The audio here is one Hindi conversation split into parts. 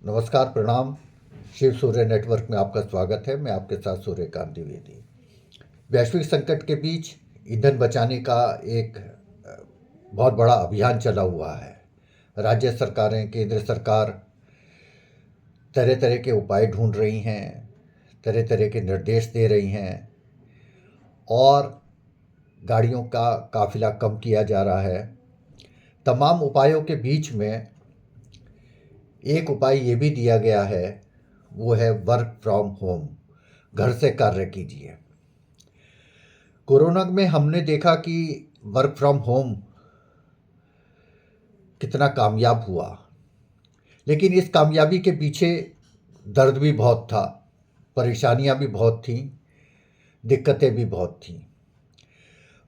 नमस्कार, प्रणाम। शिव सूर्य नेटवर्क में आपका स्वागत है। मैं आपके साथ सूर्यकांत द्विवेदी। वैश्विक संकट के बीच ईंधन बचाने का एक बहुत बड़ा अभियान चला हुआ है। राज्य सरकारें, केंद्र सरकार तरह तरह के उपाय ढूंढ रही हैं, तरह तरह के निर्देश दे रही हैं और गाड़ियों का काफिला कम किया जा रहा है। तमाम उपायों के बीच में एक उपाय ये भी दिया गया है, वो है वर्क फ्रॉम होम। घर से कार्य कीजिए। कोरोना में हमने देखा कि वर्क फ्रॉम होम कितना कामयाब हुआ, लेकिन इस कामयाबी के पीछे दर्द भी बहुत था, परेशानियां भी बहुत थीं, दिक्कतें भी बहुत थीं।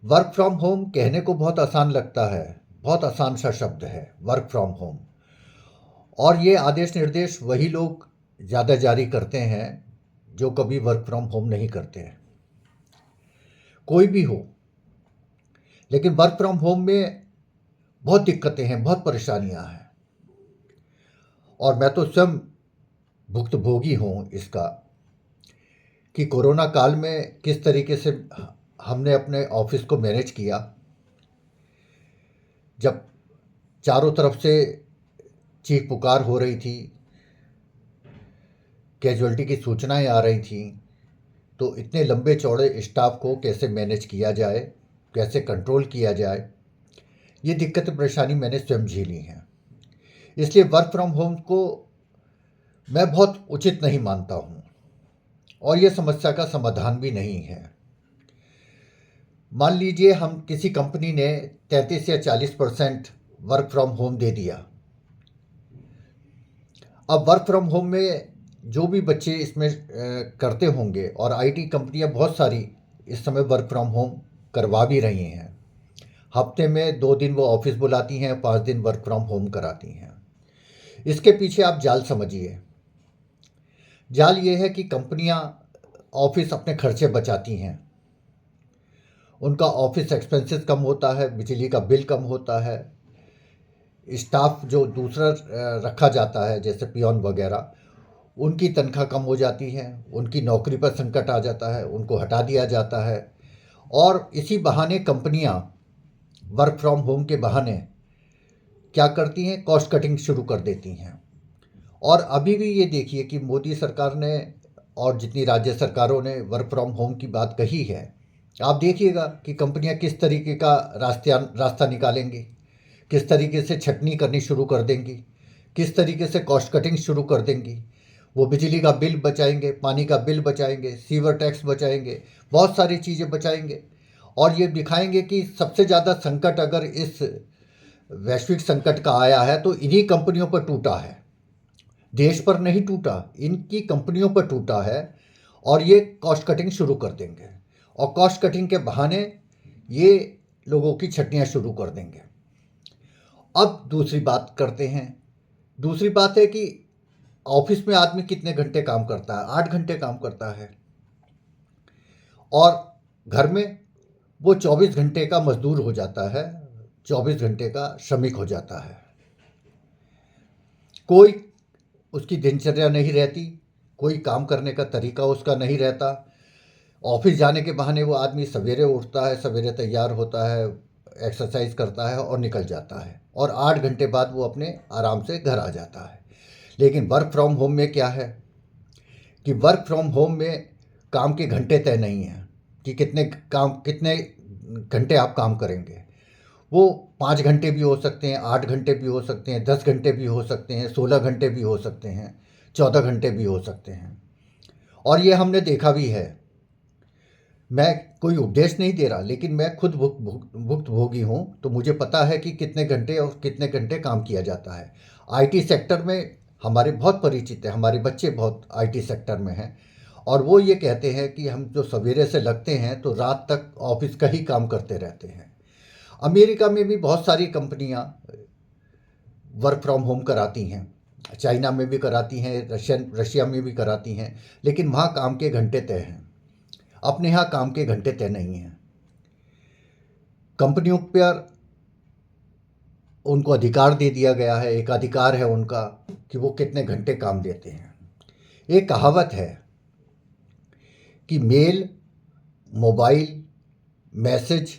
वर्क फ्रॉम होम कहने को बहुत आसान लगता है, बहुत आसान सा शब्द है वर्क फ्रॉम होम। और ये आदेश निर्देश वही लोग ज़्यादा जारी करते हैं जो कभी वर्क फ्रॉम होम नहीं करते हैं, कोई भी हो। लेकिन वर्क फ्रॉम होम में बहुत दिक्कतें हैं, बहुत परेशानियां हैं। और मैं तो स्वयं भुक्तभोगी हूँ इसका, कि कोरोना काल में किस तरीके से हमने अपने ऑफिस को मैनेज किया। जब चारों तरफ से चीख पुकार हो रही थी, कैजुअल्टी की सूचनाएं आ रही थीं, तो इतने लंबे चौड़े स्टाफ को कैसे मैनेज किया जाए, कैसे कंट्रोल किया जाए, ये दिक्कत परेशानी मैंने स्वयं झेली हैं। इसलिए वर्क फ्रॉम होम को मैं बहुत उचित नहीं मानता हूँ और ये समस्या का समाधान भी नहीं है। मान लीजिए हम किसी कंपनी ने 33 या 40% वर्क फ्रॉम होम दे दिया। अब वर्क फ्रॉम होम में जो भी बच्चे इसमें करते होंगे, और आईटी कंपनियां बहुत सारी इस समय वर्क फ्रॉम होम करवा भी रही हैं। हफ्ते में 2 दिन वो ऑफिस बुलाती हैं, 5 दिन वर्क फ्रॉम होम कराती हैं। इसके पीछे आप जाल समझिए। जाल ये है कि कंपनियां ऑफिस अपने खर्चे बचाती हैं, उनका ऑफिस एक्सपेंसेस कम होता है, बिजली का बिल कम होता है, स्टाफ जो दूसरा रखा जाता है जैसे पियोन वगैरह, उनकी तनख्वाह कम हो जाती है, उनकी नौकरी पर संकट आ जाता है, उनको हटा दिया जाता है। और इसी बहाने कंपनियां वर्क फ्रॉम होम के बहाने क्या करती हैं, कॉस्ट कटिंग शुरू कर देती हैं। और अभी भी ये देखिए कि मोदी सरकार ने और जितनी राज्य सरकारों ने वर्क फ्रॉम होम की बात कही है, आप देखिएगा कि कंपनियां किस तरीके का रास्ता निकालेंगी, किस तरीके से छटनी करनी शुरू कर देंगी, किस तरीके से कॉस्ट कटिंग शुरू कर देंगी। वो बिजली का बिल बचाएंगे, पानी का बिल बचाएंगे, सीवर टैक्स बचाएंगे, बहुत सारी चीज़ें बचाएंगे। और ये दिखाएंगे कि सबसे ज़्यादा संकट अगर इस वैश्विक संकट का आया है तो इन्हीं कंपनियों पर टूटा है, देश पर नहीं टूटा, इनकी कंपनियों पर टूटा है। और ये कॉस्ट कटिंग शुरू कर देंगे और कॉस्ट कटिंग के बहाने ये लोगों की छटनियाँ शुरू कर देंगे। अब दूसरी बात करते हैं। दूसरी बात है कि ऑफिस में आदमी कितने घंटे काम करता है, 8 घंटे काम करता है, और घर में वो 24 घंटे का मजदूर हो जाता है, 24 घंटे का श्रमिक हो जाता है। कोई उसकी दिनचर्या नहीं रहती, कोई काम करने का तरीका उसका नहीं रहता। ऑफिस जाने के बहाने वो आदमी सवेरे उठता है, सवेरे तैयार होता है, एक्सरसाइज करता है और निकल जाता है, और 8 घंटे बाद वो अपने आराम से घर आ जाता है। लेकिन वर्क फ्रॉम होम में क्या है कि वर्क फ्रॉम होम में काम के घंटे तय नहीं हैं कि कितने घंटे आप काम करेंगे। वो 5 घंटे भी हो सकते हैं, 8 घंटे भी हो सकते हैं, 10 घंटे भी हो सकते हैं, 16 घंटे भी हो सकते हैं, 14 घंटे भी हो सकते हैं। और ये हमने देखा भी है। मैं कोई उपदेश नहीं दे रहा, लेकिन मैं खुद भुक्तभोगी हूँ, तो मुझे पता है कि कितने घंटे और कितने घंटे काम किया जाता है। आईटी सेक्टर में हमारे बहुत परिचित हैं, हमारे बच्चे बहुत आईटी सेक्टर में हैं, और वो ये कहते हैं कि हम जो सवेरे से लगते हैं तो रात तक ऑफिस का ही काम करते रहते हैं। अमेरिका में भी बहुत सारी कंपनियां वर्क फ्रॉम होम कराती हैं, चाइना में भी कराती हैं, रशिया में भी कराती हैं, लेकिन वहाँ काम के घंटे तय हैं। अपने यहाँ काम के घंटे तय नहीं हैं। कंपनियों पर उनको अधिकार दे दिया गया है, एक अधिकार है उनका कि वो कितने घंटे काम देते हैं। एक कहावत है कि मेल, मोबाइल, मैसेज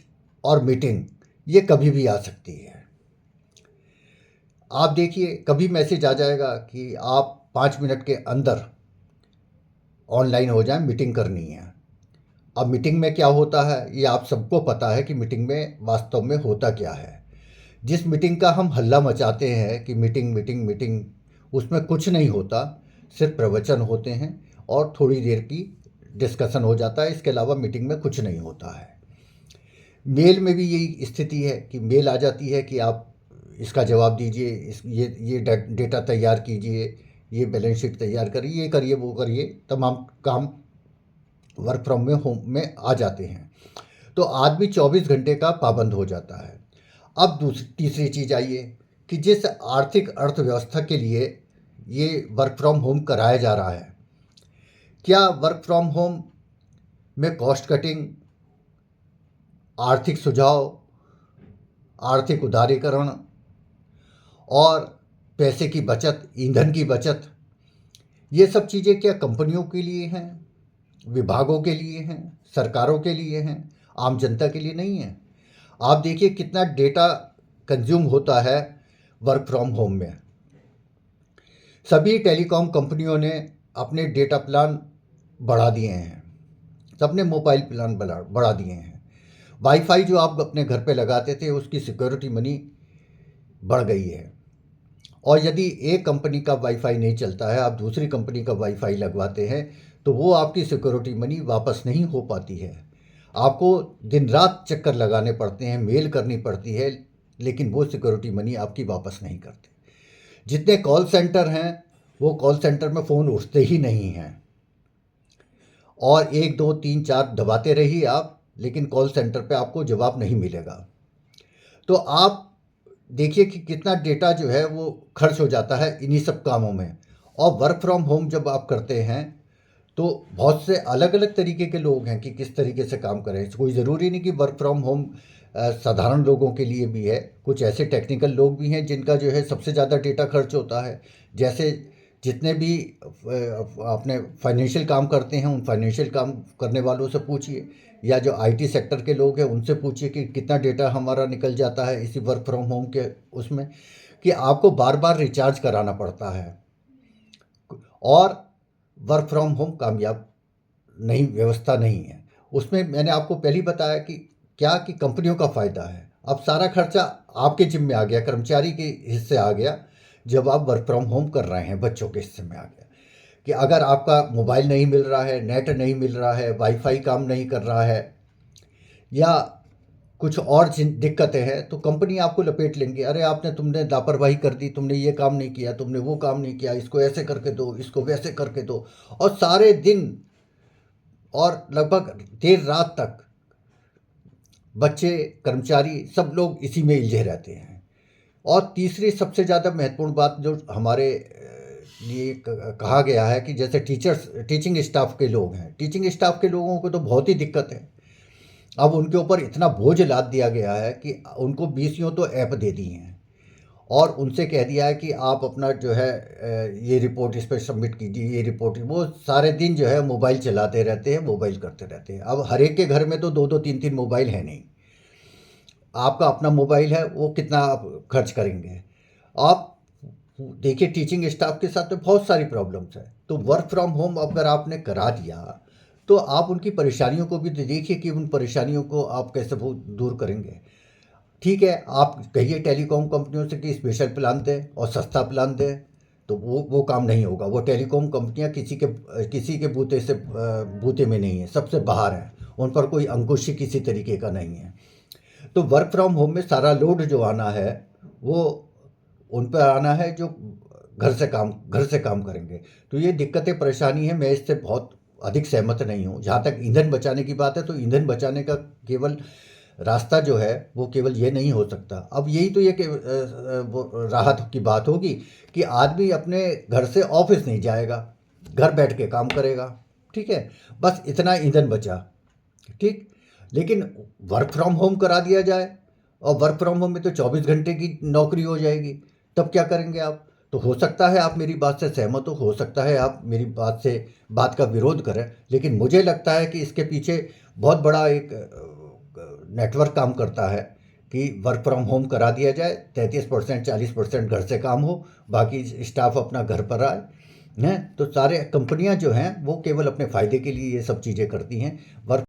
और मीटिंग ये कभी भी आ सकती है। आप देखिए, कभी मैसेज आ जाएगा कि आप 5 मिनट के अंदर ऑनलाइन हो जाएं, मीटिंग करनी है। अब मीटिंग में क्या होता है ये आप सबको पता है कि मीटिंग में वास्तव में होता क्या है। जिस मीटिंग का हम हल्ला मचाते हैं कि मीटिंग मीटिंग मीटिंग, उसमें कुछ नहीं होता, सिर्फ प्रवचन होते हैं और थोड़ी देर की डिस्कशन हो जाता है। इसके अलावा मीटिंग में कुछ नहीं होता है। मेल में भी यही स्थिति है कि मेल आ जाती है कि आप इसका जवाब दीजिए, इस ये डेटा तैयार कीजिए, ये बैलेंस शीट तैयार करिए, ये करिए, वो करिए, तमाम काम वर्क फ्रॉम में होम में आ जाते हैं। तो आदमी 24 घंटे का पाबंद हो जाता है। अब तीसरी चीज़ आइए कि जिस आर्थिक अर्थव्यवस्था के लिए ये वर्क फ्रॉम होम कराया जा रहा है, क्या वर्क फ्रॉम होम में कॉस्ट कटिंग, आर्थिक सुझाव, आर्थिक उदारीकरण और पैसे की बचत, ईंधन की बचत, ये सब चीज़ें क्या कंपनियों के लिए हैं, विभागों के लिए हैं, सरकारों के लिए हैं, आम जनता के लिए नहीं है? आप देखिए कितना डेटा कंज्यूम होता है वर्क फ्रॉम होम में। सभी टेलीकॉम कंपनियों ने अपने डेटा प्लान बढ़ा दिए हैं, सबने मोबाइल प्लान बढ़ा दिए हैं। वाईफाई जो आप अपने घर पे लगाते थे उसकी सिक्योरिटी मनी बढ़ गई है। और यदि एक कंपनी का वाईफाई नहीं चलता है, आप दूसरी कंपनी का वाईफाई लगवाते हैं, तो वो आपकी सिक्योरिटी मनी वापस नहीं हो पाती है। आपको दिन रात चक्कर लगाने पड़ते हैं, मेल करनी पड़ती है, लेकिन वो सिक्योरिटी मनी आपकी वापस नहीं करते। जितने कॉल सेंटर हैं वो कॉल सेंटर में फ़ोन उठते ही नहीं हैं, और 1 2 3 4 दबाते रहिए आप, लेकिन कॉल सेंटर पे आपको जवाब नहीं मिलेगा। तो आप देखिए कि कितना डेटा जो है वो खर्च हो जाता है इन्हीं सब कामों में। और वर्क फ्रॉम होम जब आप करते हैं तो बहुत से अलग अलग तरीके के लोग हैं कि किस तरीके से काम करें। कोई ज़रूरी नहीं कि वर्क फ्रॉम होम साधारण लोगों के लिए भी है। कुछ ऐसे टेक्निकल लोग भी हैं जिनका जो है सबसे ज़्यादा डेटा खर्च होता है। जैसे जितने भी अपने फाइनेंशियल काम करते हैं, उन फाइनेंशियल काम करने वालों से पूछिए, या जो आईटी सेक्टर के लोग हैं उनसे पूछिए कि कितना डेटा हमारा निकल जाता है इसी वर्क फ्रॉम होम के उसमें, कि आपको बार बार रिचार्ज कराना पड़ता है। और वर्क फ्रॉम होम कामयाब नहीं, व्यवस्था नहीं है उसमें। मैंने आपको पहले ही बताया कि क्या कि कंपनियों का फ़ायदा है। अब सारा खर्चा आपके जिम्मे आ गया, कर्मचारी के हिस्से आ गया। जब आप वर्क फ्रॉम होम कर रहे हैं, बच्चों के हिस्से में आ गया कि अगर आपका मोबाइल नहीं मिल रहा है, नेट नहीं मिल रहा है, वाईफाई काम नहीं कर रहा है, या कुछ और दिक्कतें हैं, तो कंपनी आपको लपेट लेंगे। अरे तुमने लापरवाही कर दी, तुमने ये काम नहीं किया, तुमने वो काम नहीं किया, इसको ऐसे करके दो, इसको वैसे करके दो। और सारे दिन और लगभग देर रात तक बच्चे, कर्मचारी, सब लोग इसी में उलझे रहते हैं। और तीसरी सबसे ज़्यादा महत्वपूर्ण बात जो हमारे लिए कहा गया है कि जैसे टीचिंग स्टाफ के लोग हैं, टीचिंग स्टाफ के लोगों को तो बहुत ही दिक्कत है। अब उनके ऊपर इतना बोझ लाद दिया गया है कि उनको 20 तो ऐप दे दी हैं और उनसे कह दिया है कि आप अपना जो है ये रिपोर्ट इस पर सबमिट कीजिए, ये रिपोर्ट। वो सारे दिन जो है मोबाइल चलाते रहते हैं, मोबाइल करते रहते हैं। अब हर एक के घर में तो 2 2 3 3 मोबाइल है नहीं। आपका अपना मोबाइल है, वो कितना आप खर्च करेंगे? आप देखिए टीचिंग स्टाफ के साथ तो बहुत सारी प्रॉब्लम्स है। तो वर्क फ्रॉम होम अगर आपने करा दिया तो आप उनकी परेशानियों को भी तो देखिए कि उन परेशानियों को आप कैसे दूर करेंगे। ठीक है, आप कहिए टेलीकॉम कंपनियों से कि स्पेशल प्लान दें और सस्ता प्लान दें, तो वो काम नहीं होगा। वो टेलीकॉम कंपनियां किसी के बूते से बूते में नहीं है, सबसे बाहर हैं। उन पर कोई अंकुश ही किसी तरीके का नहीं है। तो वर्क फ्रॉम होम में सारा लोड जो आना है वो उन पर आना है जो घर से काम करेंगे। तो ये दिक्कतें, परेशानी है। मैं इससे बहुत अधिक सहमत नहीं हूँ। जहाँ तक ईंधन बचाने की बात है, तो ईंधन बचाने का केवल रास्ता जो है वो केवल ये नहीं हो सकता। अब यही तो ये कि वो राहत की बात होगी कि आदमी अपने घर से ऑफिस नहीं जाएगा, घर बैठ के काम करेगा। ठीक है, बस इतना ईंधन बचा। ठीक, लेकिन वर्क फ्रॉम होम करा दिया जाए और वर्क फ्रॉम होम में तो 24 घंटे की नौकरी हो जाएगी, तब क्या करेंगे आप? तो हो सकता है आप मेरी बात से सहमत हो सकता है आप मेरी बात का विरोध करें, लेकिन मुझे लगता है कि इसके पीछे बहुत बड़ा एक नेटवर्क काम करता है कि वर्क फ्रॉम होम करा दिया जाए, 33% 40% घर से काम हो, बाकी स्टाफ अपना घर पर आए हैं। तो सारे कंपनियां जो हैं वो केवल अपने फ़ायदे के लिए ये सब चीज़ें करती हैं। वर्क